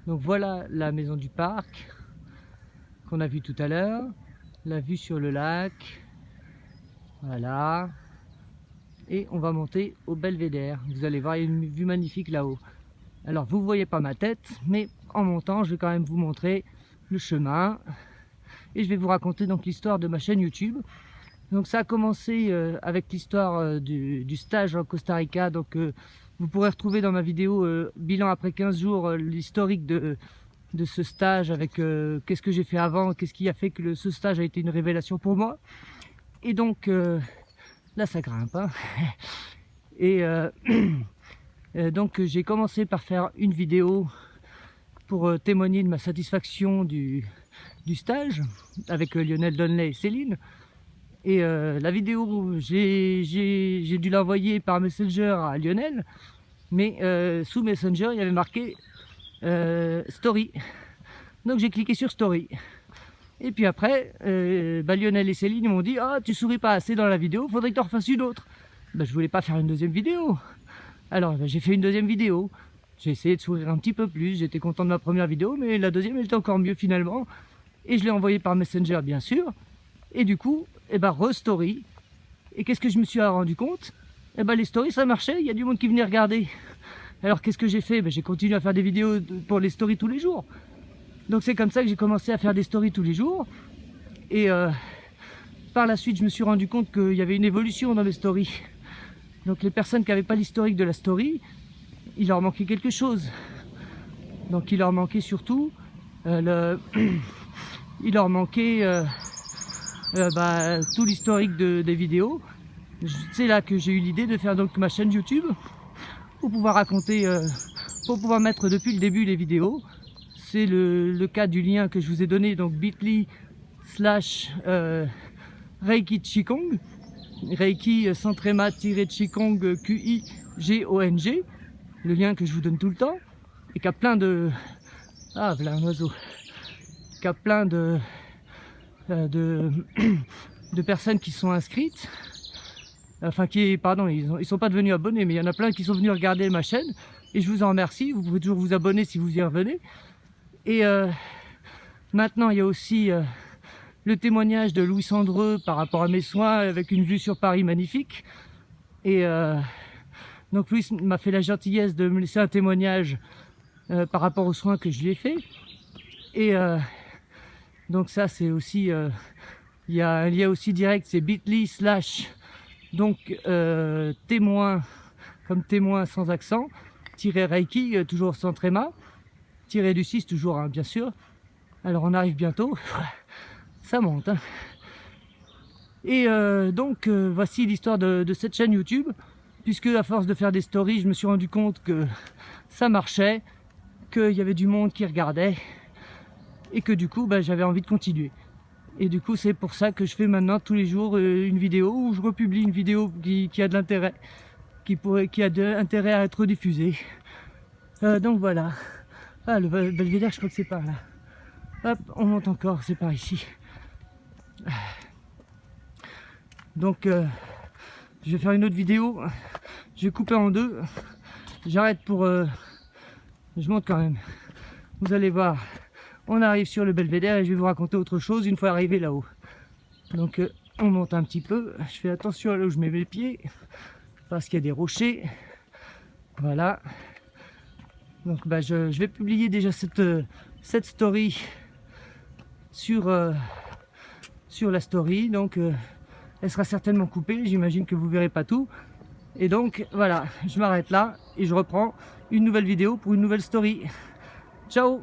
Donc voilà la maison du parc qu'on a vue tout à l'heure, la vue sur le lac, voilà. Et on va monter au belvédère. Vous allez voir, il y a une vue magnifique là-haut. Alors vous ne voyez pas ma tête, mais en montant, je vais quand même vous montrer le chemin. Et je vais vous raconter donc l'histoire de ma chaîne YouTube. Donc ça a commencé avec l'histoire du stage en Costa Rica. Donc vous pourrez retrouver dans ma vidéo bilan après 15 jours l'historique de ce stage avec qu'est-ce que j'ai fait avant, qu'est-ce qui a fait que ce stage a été une révélation pour moi. Et donc là ça grimpe, hein. Et donc j'ai commencé par faire une vidéo pour témoigner de ma satisfaction du stage avec Lionel Donnelly et Céline. Et la vidéo, j'ai dû l'envoyer par Messenger à Lionel, mais sous Messenger il y avait marqué Story. Donc j'ai cliqué sur Story. Et puis après, Lionel et Céline m'ont dit « Ah, tu souris pas assez dans la vidéo, faudrait que tu en refasses une autre. » Je voulais pas faire une deuxième vidéo. Alors j'ai fait une deuxième vidéo. J'ai essayé de sourire un petit peu plus. J'étais content de ma première vidéo, mais la deuxième elle était encore mieux finalement. Et je l'ai envoyé par Messenger bien sûr. Et du coup, re-story. Et qu'est-ce que je me suis rendu compte? Les stories ça marchait, il y a du monde qui venait regarder. Alors qu'est-ce que j'ai fait? J'ai continué à faire des vidéos pour les stories tous les jours. Donc c'est comme ça que j'ai commencé à faire des stories tous les jours. Et par la suite je me suis rendu compte qu'il y avait une évolution dans mes stories. Donc les personnes qui n'avaient pas l'historique de la story, il leur manquait quelque chose. Donc il leur manquait surtout il leur manquait tout l'historique des vidéos. C'est là que j'ai eu l'idée de faire donc ma chaîne YouTube pour pouvoir raconter, pour pouvoir mettre depuis le début les vidéos. C'est le cas du lien que je vous ai donné, donc bit.ly/Reiki Qigong, Reiki sans tréma-Qigong QIGONG, le lien que je vous donne tout le temps et qui a plein de voilà un oiseau, qui a plein de personnes qui sont inscrites, enfin pardon, ils sont pas devenus abonnés, mais il y en a plein qui sont venus regarder ma chaîne et je vous en remercie. Vous pouvez toujours vous abonner si vous y revenez. Et maintenant il y a aussi le témoignage de Louis Sandreux par rapport à mes soins avec une vue sur Paris magnifique. Et donc Louis m'a fait la gentillesse de me laisser un témoignage par rapport aux soins que je lui ai fait. Et donc ça c'est aussi, il y a un lien aussi direct, c'est bit.ly/ donc témoin, comme témoin sans accent, Reiki, toujours sans tréma, du 6 toujours, hein, bien sûr. Alors on arrive bientôt, ça monte, hein. Et donc voici l'histoire de cette chaîne YouTube, puisque à force de faire des stories, je me suis rendu compte que ça marchait, qu'il y avait du monde qui regardait, et que du coup j'avais envie de continuer. Et du coup c'est pour ça que je fais maintenant tous les jours une vidéo où je republie une vidéo qui a de l'intérêt, qui a de l'intérêt à être diffusée. Donc voilà. Ah, le belvédère, je crois que c'est par là. Hop, on monte encore, c'est par ici. Donc je vais faire une autre vidéo. Je vais couper en deux. J'arrête pour je monte quand même. Vous allez voir, on arrive sur le belvédère et je vais vous raconter autre chose une fois arrivé là-haut. Donc on monte un petit peu. Je fais attention à là où je mets mes pieds parce qu'il y a des rochers. Voilà. Donc je vais publier déjà cette story sur la story. Donc elle sera certainement coupée. J'imagine que vous verrez pas tout. Et donc voilà, je m'arrête là et je reprends une nouvelle vidéo pour une nouvelle story. Ciao!